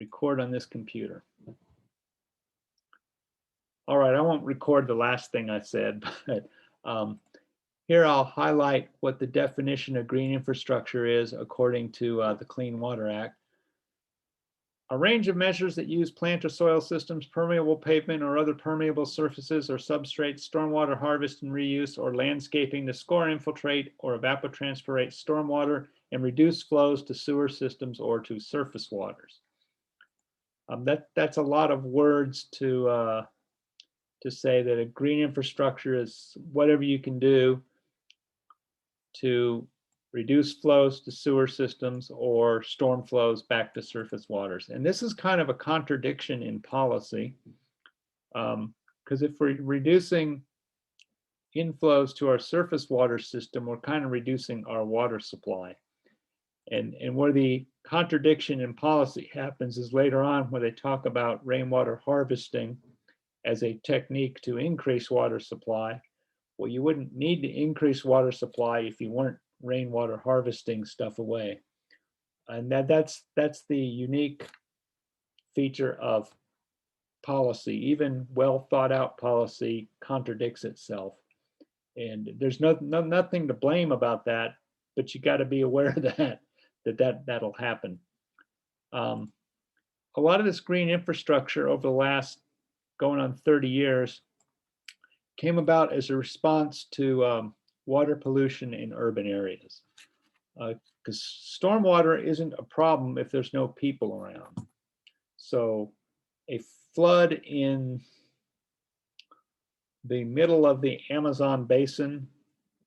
record on this computer. All right, I won't record the last thing I said, but here I'll highlight what the definition of green infrastructure is according to the Clean Water Act. A range of measures that use plant or soil systems, permeable pavement or other permeable surfaces or substrates, stormwater harvest and reuse, or landscaping to score, infiltrate, or evapotranspirate stormwater and reduce flows to sewer systems or to surface waters. That's a lot of words to say that a green infrastructure is whatever you can do to reduce flows to sewer systems or storm flows back to surface waters. And this is kind of a contradiction in policy, because if we're reducing inflows to our surface water system, we're kind of reducing our water supply. And where the contradiction in policy happens is later on where they talk about rainwater harvesting as a technique to increase water supply. Well, you wouldn't need to increase water supply if you weren't rainwater harvesting stuff away. And that's the unique feature of policy. Even well thought out policy contradicts itself. And there's nothing to blame about that, but you got to be aware of that'll happen. A lot of this green infrastructure over the last going on 30 years came about as a response to water pollution in urban areas. Because stormwater isn't a problem if there's no people around. So a flood in the middle of the Amazon basin,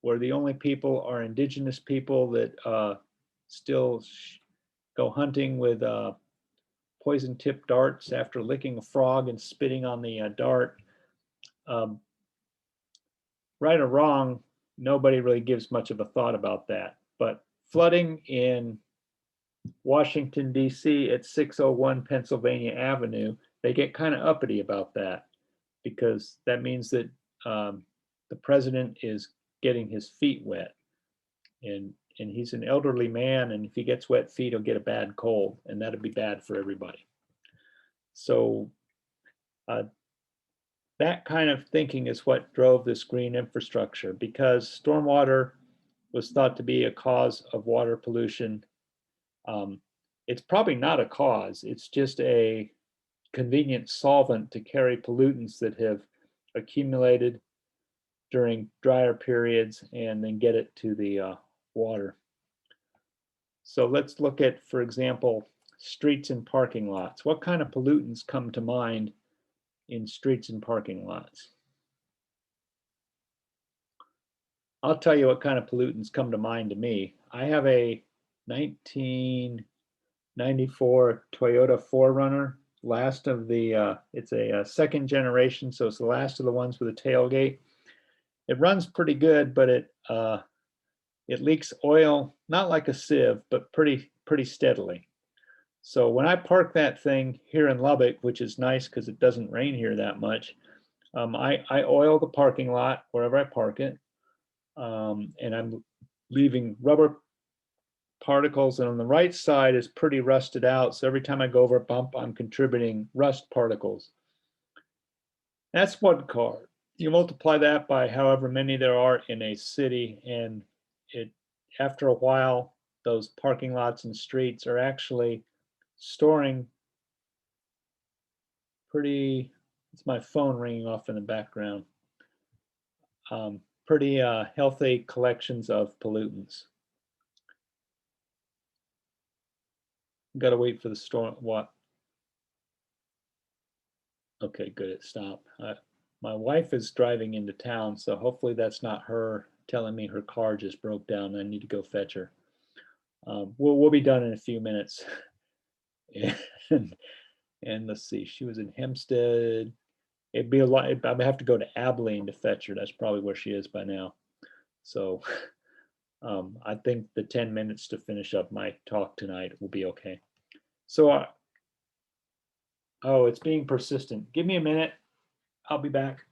where the only people are indigenous people that still go hunting with poison-tipped darts after licking a frog and spitting on the dart, right or wrong, nobody really gives much of a thought about that. But flooding in Washington, D.C. at 601 Pennsylvania Avenue, they get kind of uppity about that, because that means that the president is getting his feet wet. And he's an elderly man, and if he gets wet feet, he'll get a bad cold, and that'll be bad for everybody. So that kind of thinking is what drove this green infrastructure, because stormwater was thought to be a cause of water pollution. It's probably not a cause, it's just a convenient solvent to carry pollutants that have accumulated during drier periods and then get it to the water. So let's look at, for example, streets and parking lots. What kind of pollutants come to mind in streets and parking lots? I'll tell you what kind of pollutants come to mind to me. I have a 1994 Toyota 4Runner, last of the, it's a second generation, so it's the last of the ones with a tailgate. It runs pretty good, but it leaks oil, not like a sieve, but pretty steadily. So when I park that thing here in Lubbock, which is nice because it doesn't rain here that much, I oil the parking lot wherever I park it, and I'm leaving rubber particles, and on the right side is pretty rusted out, so every time I go over a bump, I'm contributing rust particles. That's one car. You multiply that by however many there are in a city, and after a while, those parking lots and streets are actually storing pretty, it's my phone ringing off in the background, pretty healthy collections of pollutants. Got to wait for the storm. What? Okay, good, it stopped. My wife is driving into town, so hopefully that's not her telling me her car just broke down and I need to go fetch her. We'll be done in a few minutes. And let's see, she was in Hempstead. It'd be a lot. I'd have to go to Abilene to fetch her. That's probably where she is by now. So I think the 10 minutes to finish up my talk tonight will be okay. So, oh, it's being persistent. Give me a minute. I'll be back.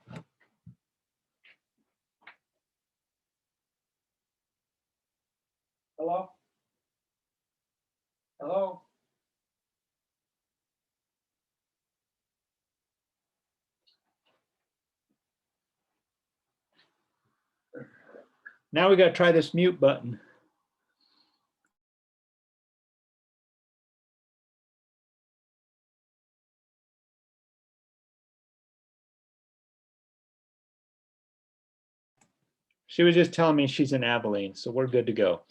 Hello? Hello? Now we got to try this mute button. She was just telling me she's in Abilene, so we're good to go.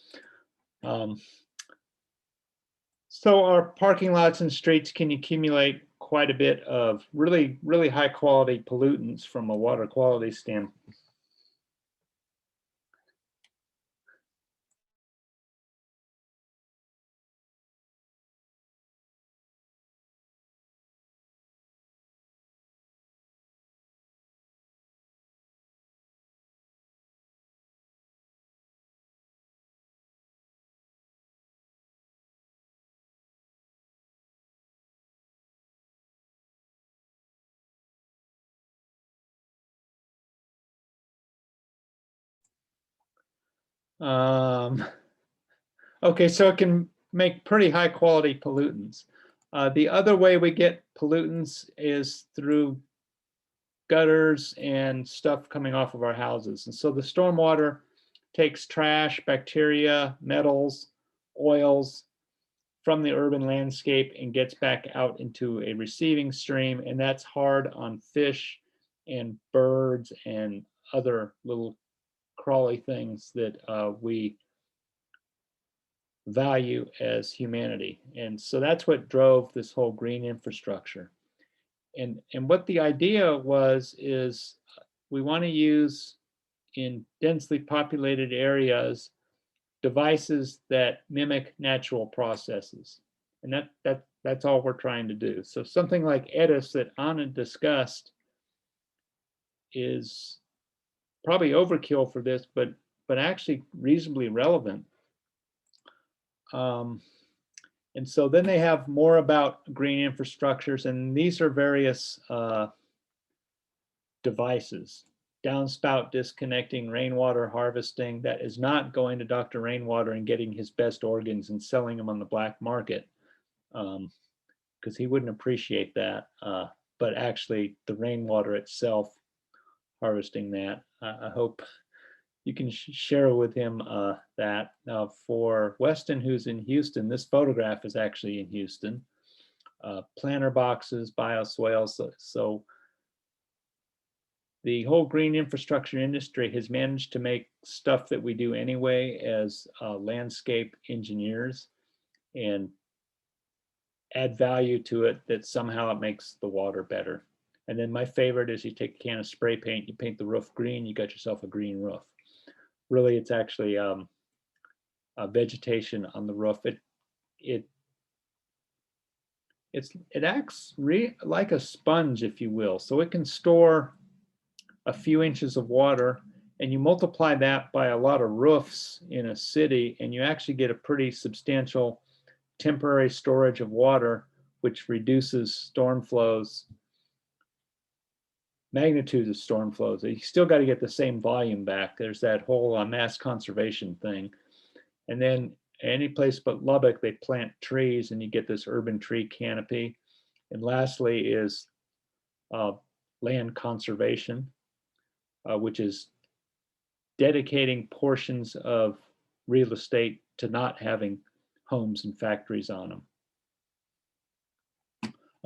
So our parking lots and streets can accumulate quite a bit of really, really high quality pollutants from a water quality standpoint. Okay, so it can make pretty high quality pollutants. The other way we get pollutants is through gutters and stuff coming off of our houses. And so the stormwater takes trash, bacteria, metals, oils from the urban landscape and gets back out into a receiving stream. And that's hard on fish and birds and other little crawly things that we value as humanity. And so that's what drove this whole green infrastructure. And what the idea was is we want to use in densely populated areas devices that mimic natural processes. And that's all we're trying to do. So something like EDIS that Anna discussed is probably overkill for this, but actually reasonably relevant. And so then they have more about green infrastructures, and these are various devices. Downspout disconnecting, rainwater harvesting, that is not going to Dr. Rainwater and getting his best organs and selling them on the black market, because he wouldn't appreciate that. But actually the rainwater itself, harvesting that, I hope you can share with him that. Now for Weston, who's in Houston, this photograph is actually in Houston. Planter boxes, bioswales. So the whole green infrastructure industry has managed to make stuff that we do anyway as landscape engineers and add value to it that somehow it makes the water better. And then my favorite is you take a can of spray paint, you paint the roof green, you got yourself a green roof. Really, it's actually vegetation on the roof. It acts like a sponge, if you will. So it can store a few inches of water, and you multiply that by a lot of roofs in a city, and you actually get a pretty substantial temporary storage of water, which reduces storm flows, magnitudes of storm flows. You still got to get the same volume back. There's that whole mass conservation thing. And then any place but Lubbock, they plant trees and you get this urban tree canopy. And lastly is land conservation, which is dedicating portions of real estate to not having homes and factories on them.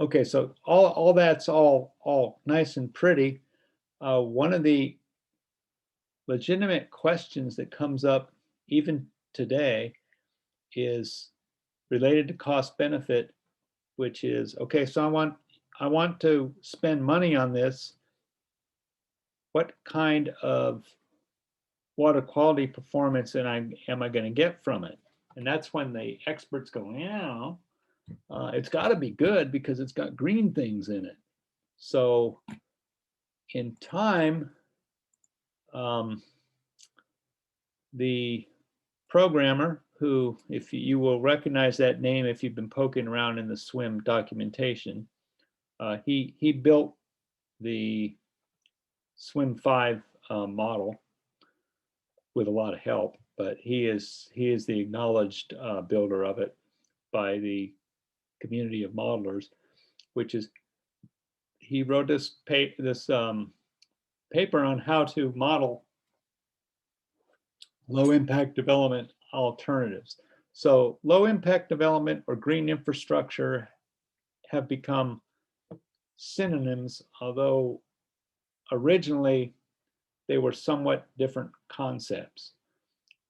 Okay, so all that's all nice and pretty. One of the legitimate questions that comes up even today is related to cost benefit, which is, okay, so I want to spend money on this. What kind of water quality performance am I going to get from it? And that's when the experts go, yeah, it's got to be good because it's got green things in it. So in time, the programmer who, if you will recognize that name if you've been poking around in the SWIM documentation, he built the SWIM 5 model with a lot of help, but he is the acknowledged builder of it by the community of modelers, which is, he wrote this paper on how to model low impact development alternatives. So low impact development or green infrastructure have become synonyms, although originally they were somewhat different concepts.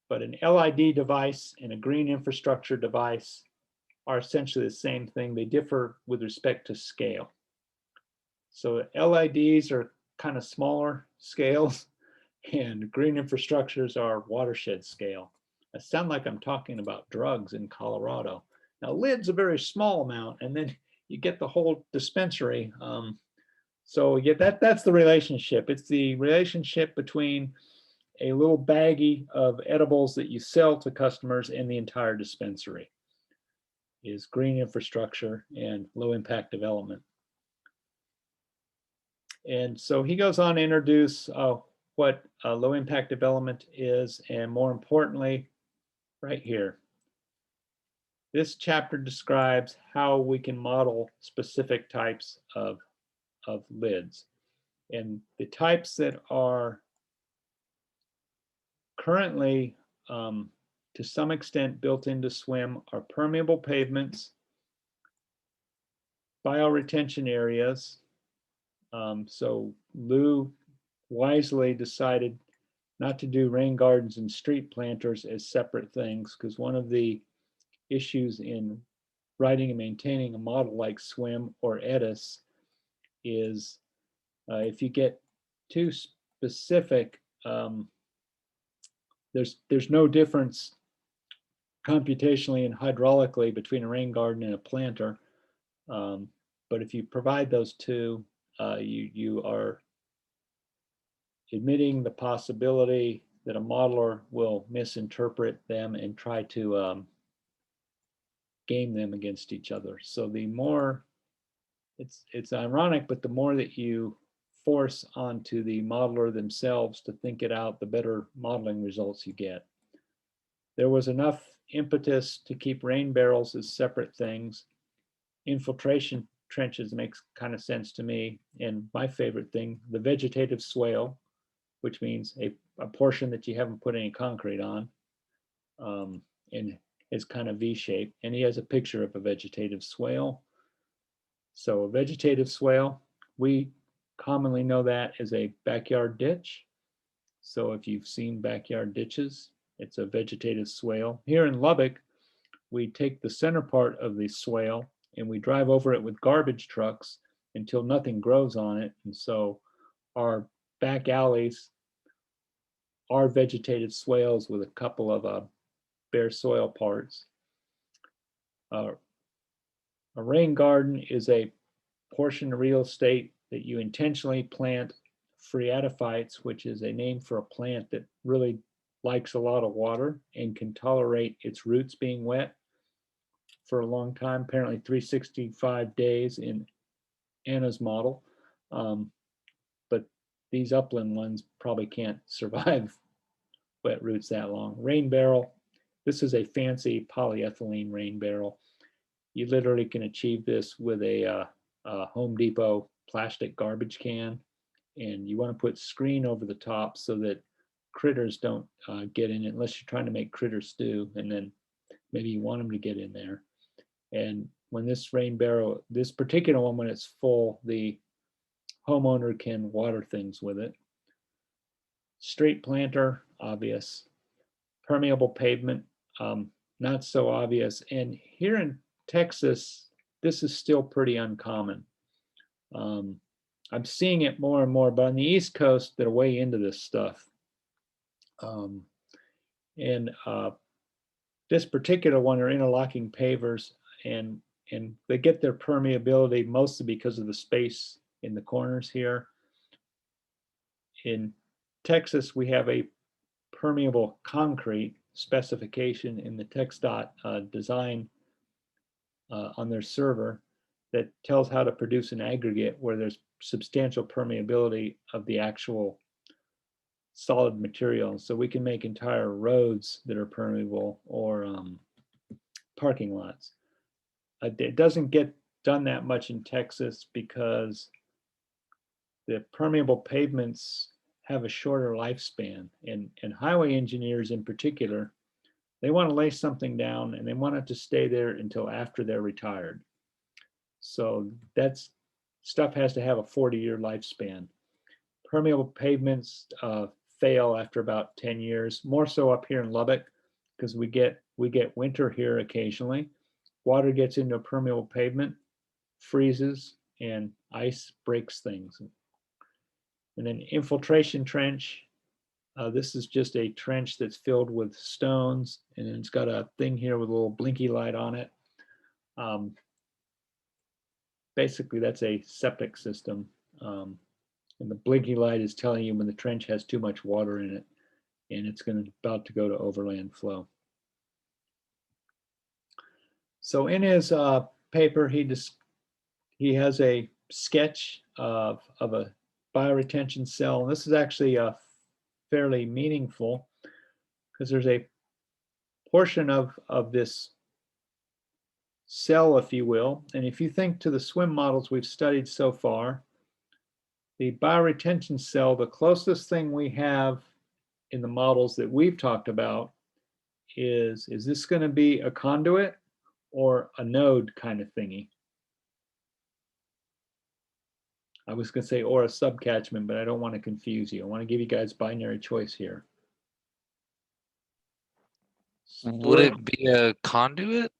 But an LID device and a green infrastructure device are essentially the same thing. They differ with respect to scale. So LIDs are kind of smaller scales, and green infrastructures are watershed scale. I sound like I'm talking about drugs in Colorado. Now, lid's a very small amount, and then you get the whole dispensary. So yeah, that's the relationship. It's the relationship between a little baggie of edibles that you sell to customers and the entire dispensary is green infrastructure and low impact development. And so he goes on to introduce what low impact development is, and more importantly, right here, this chapter describes how we can model specific types of lids. And the types that are currently, to some extent, built into SWIM are permeable pavements, bioretention areas. So Lou wisely decided not to do rain gardens and street planters as separate things, because one of the issues in writing and maintaining a model like SWIM or EDIS is if you get too specific, there's no difference computationally and hydraulically between a rain garden and a planter. But if you provide those two, you are admitting the possibility that a modeler will misinterpret them and try to game them against each other. So the more, it's ironic, but the more that you force onto the modeler themselves to think it out, the better modeling results you get. There was enough impetus to keep rain barrels as separate things. Infiltration trenches makes kind of sense to me. And my favorite thing, the vegetative swale, which means a portion that you haven't put any concrete on, and is kind of V-shaped. And he has a picture of a vegetative swale. So a vegetative swale, we commonly know that as a backyard ditch. So if you've seen backyard ditches, it's a vegetative swale. Here in Lubbock, we take the center part of the swale and we drive over it with garbage trucks until nothing grows on it. And so our back alleys are vegetative swales with a couple of bare soil parts. A rain garden is a portion of real estate that you intentionally plant phreatophytes, which is a name for a plant that really likes a lot of water and can tolerate its roots being wet for a long time, apparently 365 days in Anna's model. But these upland ones probably can't survive wet roots that long. Rain barrel, this is a fancy polyethylene rain barrel. You literally can achieve this with a Home Depot plastic garbage can, and you want to put screen over the top so that critters don't get in it unless you're trying to make critter stew, and then maybe you want them to get in there. And when this rain barrel, this particular one, when it's full, the homeowner can water things with it. Straight planter, obvious. Permeable pavement, not so obvious. And here in Texas, this is still pretty uncommon. I'm seeing it more and more, but on the East Coast, they're way into this stuff. This particular one are interlocking pavers, and they get their permeability mostly because of the space in the corners here. In Texas, we have a permeable concrete specification in the TxDOT design on their server that tells how to produce an aggregate where there's substantial permeability of the actual solid material. So we can make entire roads that are permeable, or parking lots. It doesn't get done that much in Texas because the permeable pavements have a shorter lifespan. And highway engineers in particular, they want to lay something down and they want it to stay there until after they're retired. So that's stuff has to have a 40-year lifespan. Permeable pavements fail after about 10 years, more so up here in Lubbock, because we get winter here occasionally. Water gets into a permeable pavement, freezes, and ice breaks things. And then infiltration trench. This is just a trench that's filled with stones, and then it's got a thing here with a little blinky light on it. Basically, that's a septic system. And the blinky light is telling you when the trench has too much water in it, and it's about to go to overland flow. So in his paper, he has a sketch of a bioretention cell, and this is actually fairly meaningful because there's a portion of this cell, if you will, and if you think to the swim models we've studied so far, the bioretention cell, the closest thing we have in the models that we've talked about is this going to be a conduit or a node kind of thingy? I was going to say or a subcatchment, but I don't want to confuse you. I want to give you guys binary choice here. Would it be a conduit?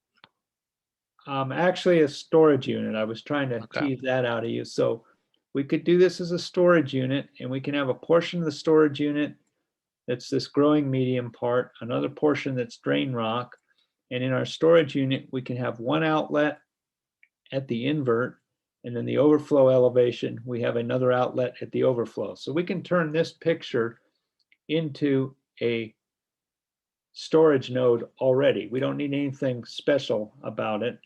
Actually a storage unit. I was trying to tease that out of you. So we could do this as a storage unit, and we can have a portion of the storage unit that's this growing medium part, another portion that's drain rock, and in our storage unit, we can have one outlet at the invert, and then the overflow elevation, we have another outlet at the overflow. So we can turn this picture into a storage node already. We don't need anything special about it.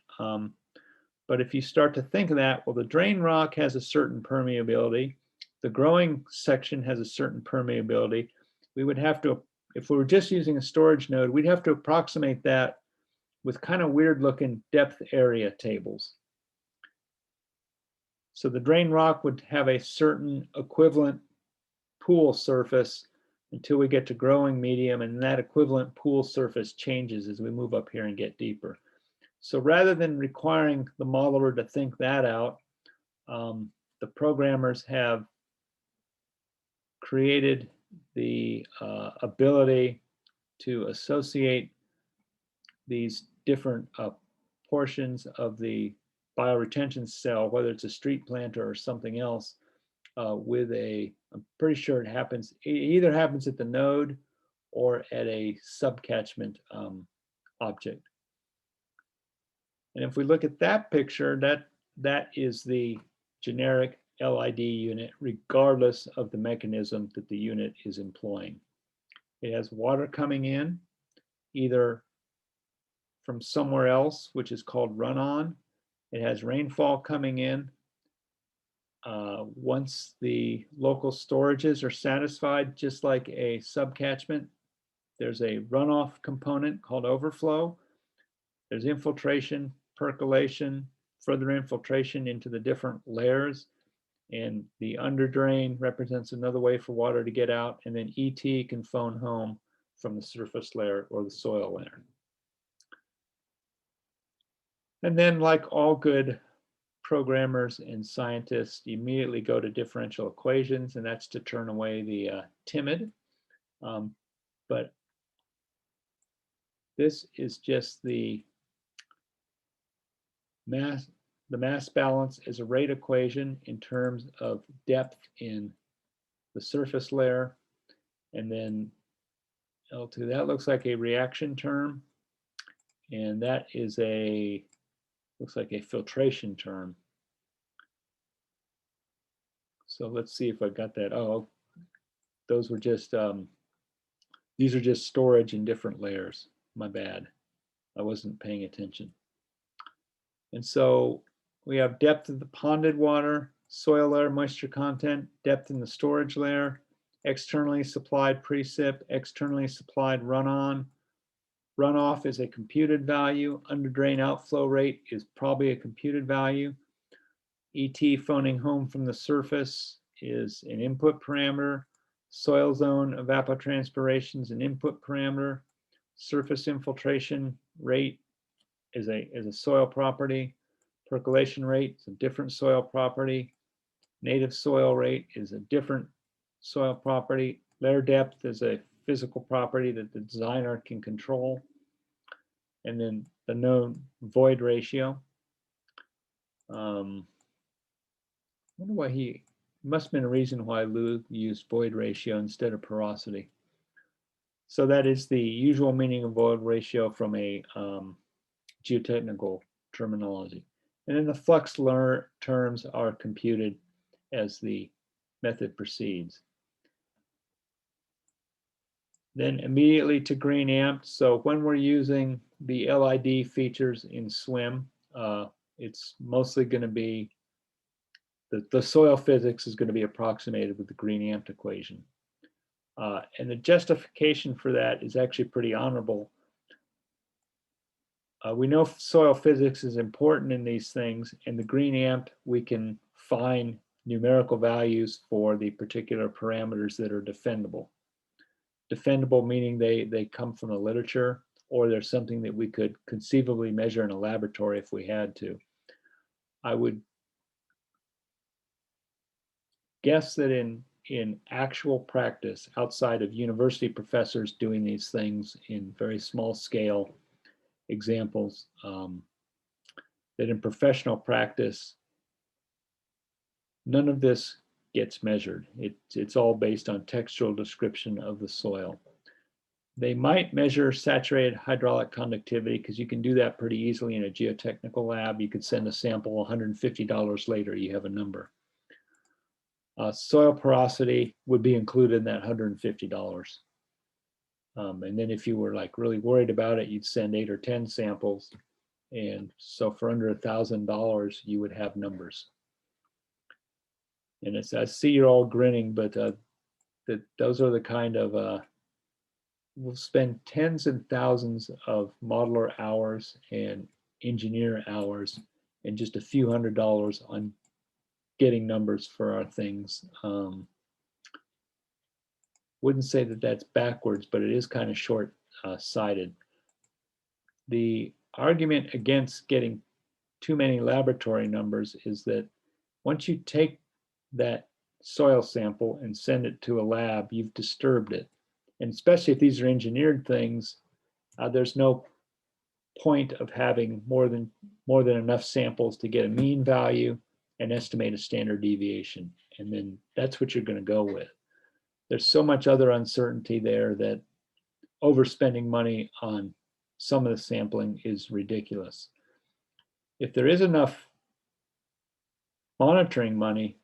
But if you start to think of that, well, the drain rock has a certain permeability. The growing section has a certain permeability. We would have to, if we were just using a storage node, we'd have to approximate that with kind of weird looking depth area tables. So the drain rock would have a certain equivalent pool surface until we get to growing medium, and that equivalent pool surface changes as we move up here and get deeper. So rather than requiring the modeler to think that out, the programmers have created the ability to associate these different portions of the bioretention cell, whether it's a street planter or something else, with I'm pretty sure it either happens at the node or at a subcatchment object. And if we look at that picture, that is the generic LID unit, regardless of the mechanism that the unit is employing. It has water coming in, either from somewhere else, which is called run-on. It has rainfall coming in. Once the local storages are satisfied, just like a subcatchment, there's a runoff component called overflow. There's infiltration, percolation, further infiltration into the different layers, and the underdrain represents another way for water to get out, and then ET can phone home from the surface layer or the soil layer. And then, like all good programmers and scientists, you immediately go to differential equations, and that's to turn away the timid. But this is just the mass balance is a rate equation in terms of depth in the surface layer. And then L2, that looks like a reaction term. And that is looks like a filtration term. So let's see if I got that. Oh, those were just, these are just storage in different layers. My bad. I wasn't paying attention. And so we have depth of the ponded water, soil layer moisture content, depth in the storage layer, externally supplied precip, externally supplied run-on. Runoff is a computed value. Under drain outflow rate is probably a computed value. ET phoning home from the surface is an input parameter. Soil zone evapotranspiration is an input parameter. Surface infiltration rate is a soil property. Percolation rate is a different soil property. Native soil rate is a different soil property. Layer depth is a physical property that the designer can control. And then the known void ratio. I wonder why he must have been a reason why Lou used void ratio instead of porosity. So that is the usual meaning of void ratio from a geotechnical terminology. And then the flux terms are computed as the method proceeds. Then immediately to green amped. So when we're using the LID features in SWIM, it's mostly going to be the soil physics is going to be approximated with the green amped equation. And the justification for that is actually pretty honorable. We know soil physics is important in these things, and the green amp, we can find numerical values for the particular parameters that are defendable. Defendable meaning they come from the literature, or there's something that we could conceivably measure in a laboratory if we had to. I would guess that in actual practice, outside of university professors doing these things in very small scale examples, that in professional practice, none of this gets measured. It's all based on textual description of the soil. They might measure saturated hydraulic conductivity because you can do that pretty easily in a geotechnical lab. You could send a sample $150 later, you have a number. Soil porosity would be included in that $150. And then if you were like really worried about it, you'd send 8 or 10 samples. And so for under $1,000, you would have numbers. And I see you're all grinning, but those are the kind of, we'll spend tens and thousands of modeler hours and engineer hours and just a few $100s on getting numbers for our things. Wouldn't say that that's backwards, but it is kind of short-sighted. The argument against getting too many laboratory numbers is that once you take that soil sample and send it to a lab, you've disturbed it. And especially if these are engineered things, there's no point of having more than enough samples to get a mean value and estimate a standard deviation. And then that's what you're going to go with. There's so much other uncertainty there that overspending money on some of the sampling is ridiculous. If there is enough monitoring money,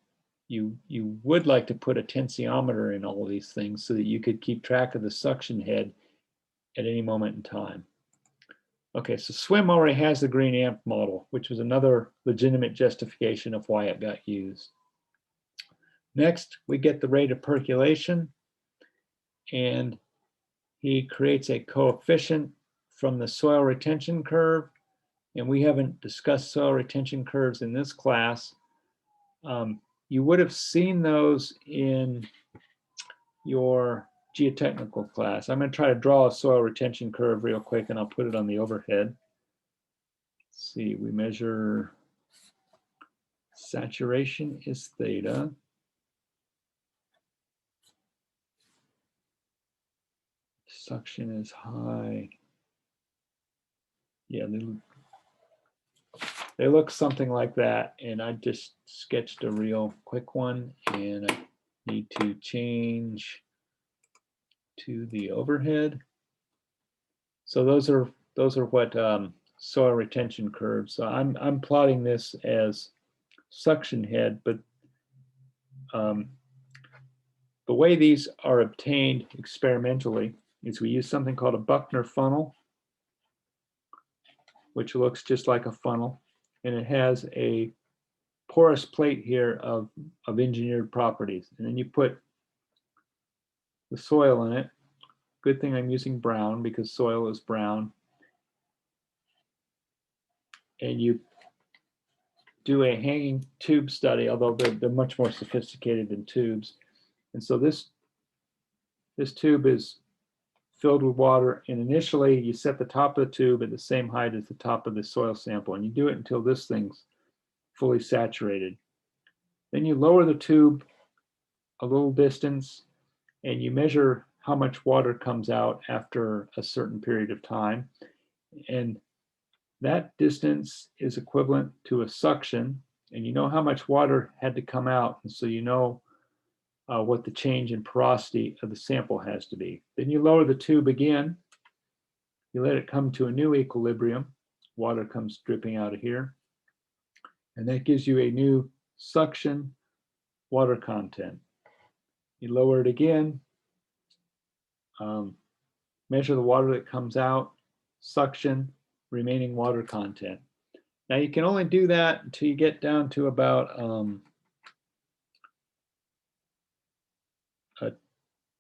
you would like to put a tensiometer in all of these things so that you could keep track of the suction head at any moment in time. Okay, so SWIM already has the green amp model, which was another legitimate justification of why it got used. Next, we get the rate of percolation, and he creates a coefficient from the soil retention curve. And we haven't discussed soil retention curves in this class. You would have seen those in your geotechnical class. I'm going to try to draw a soil retention curve real quick, and I'll put it on the overhead. Let's see, we measure saturation is theta. Suction is high. Yeah, they look something like that, and I just sketched a real quick one, and I need to change to the overhead. So those are what soil retention curves. So I'm plotting this as suction head, but the way these are obtained experimentally is we use something called a Buckner funnel, which looks just like a funnel, and it has a porous plate here of engineered properties. And then you put the soil in it. Good thing I'm using brown because soil is brown. And you do a hanging tube study, although they're much more sophisticated than tubes. And so this This tube is filled with water, and initially you set the top of the tube at the same height as the top of the soil sample, and you do it until this thing's fully saturated. Then you lower the tube a little distance and you measure how much water comes out after a certain period of time. And that distance is equivalent to a suction, and you know how much water had to come out, and so you know what the change in porosity of the sample has to be. Then you lower the tube again, you let it come to a new equilibrium, water comes dripping out of here, and that gives you a new suction water content. You lower it again, measure the water that comes out, suction, remaining water content. Now you can only do that until you get down to about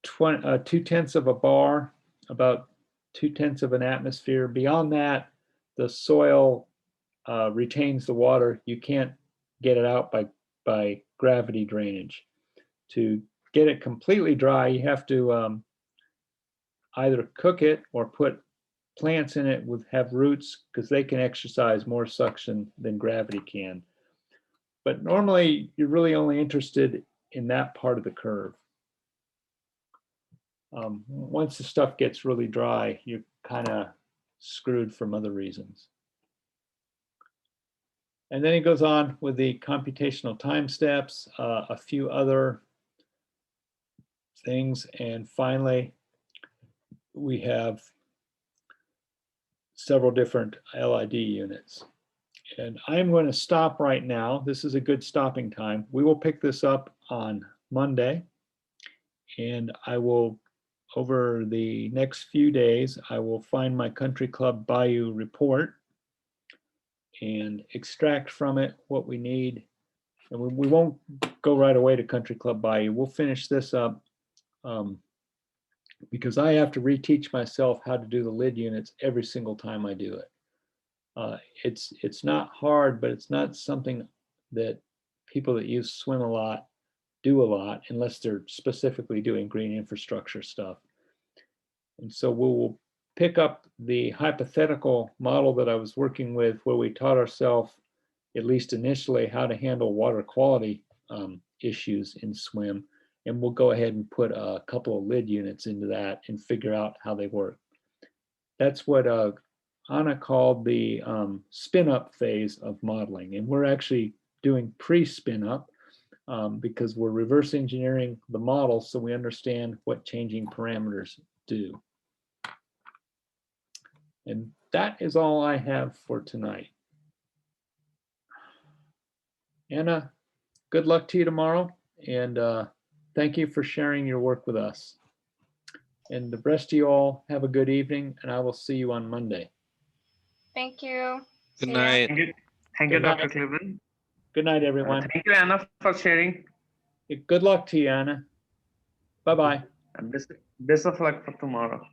2/10 of a bar, about 2/10 of an atmosphere. Beyond that, the soil retains the water. You can't get it out by gravity drainage. To get it completely dry, you have to either cook it or put plants in it have roots, because they can exercise more suction than gravity can. But normally you're really only interested in that part of the curve. Once the stuff gets really dry, you're kind of screwed from other reasons. And then he goes on with the computational time steps, a few other things, and finally we have several different LID units. And I'm going to stop right now. This is a good stopping time. We will pick this up on Monday, and I will, over the next few days, I will find my Country Club Bayou report and extract from it what we need. And we won't go right away to Country Club Bayou. We'll finish this up because I have to reteach myself how to do the lid units every single time I do it. It's not hard, but it's not something that people that use swim a lot do a lot, unless they're specifically doing green infrastructure stuff. And so we'll pick up the hypothetical model that I was working with, where we taught ourselves, at least initially, how to handle water quality issues in swim. And we'll go ahead and put a couple of lid units into that and figure out how they work. That's what Anna called the spin-up phase of modeling. And we're actually doing pre-spin-up because we're reverse engineering the model so we understand what changing parameters do. And that is all I have for tonight. Anna, good luck to you tomorrow, and thank you for sharing your work with us. And the rest of you all have a good evening, and I will see you on Monday. Thank you. Good See ya. night. Thank you, Good night. Dr. Cleveland. Good night, everyone. Thank you, Anna, for sharing. Good luck to you, Anna. Bye-bye. And best of luck for tomorrow.